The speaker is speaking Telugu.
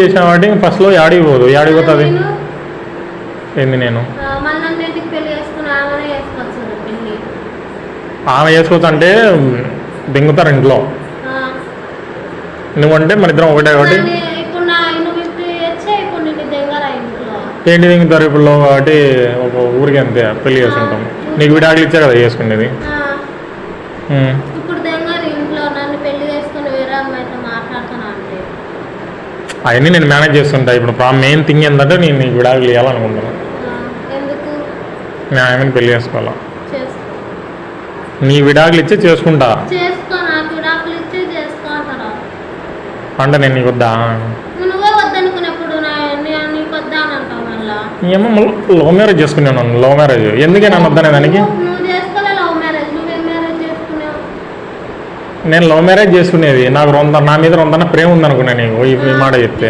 చేసిన వాటి ఫస్ట్లో యాడికి పోదు, యాడికి పోతుంది ఏంది నేను ఆమె చేసుకోవచ్చు అంటే దింగుతారు ఇంట్లో, నువ్వంటే మన ఇద్దరం ఒకటే కాబట్టి ఏంటి దింగుతారు ఇప్పుడు కాబట్టి ఒక ఊరికి అంతే పెళ్లి చేసుకుంటాం. నీకు విడాకులు ఇచ్చా కదా చేసుకునేది. అవన్నీ నేను మేనేజ్ చేస్తుంటా. ఇప్పుడు మెయిన్ థింగ్ ఏంటంటే నేను నీకు విడాకులు ఇవ్వాలనుకుంటున్నాను. నేను ఆమెను పెళ్లి చేసుకోవాలా, నీ విడాకులు ఇచ్చే చేసుకుంటా అంటే నేను నీకు వద్దా ఏమో లవ్ మ్యారేజ్ చేసుకున్నాను. లవ్ మ్యారేజ్ ఎందుకే నన్ను వద్దనే దానికి? నేను లవ్ మ్యారేజ్ చేసుకునేది నాకు నా మీద రొందన్న ప్రేమ ఉందనుకున్నా నీకు ఈ మాట చెప్తే.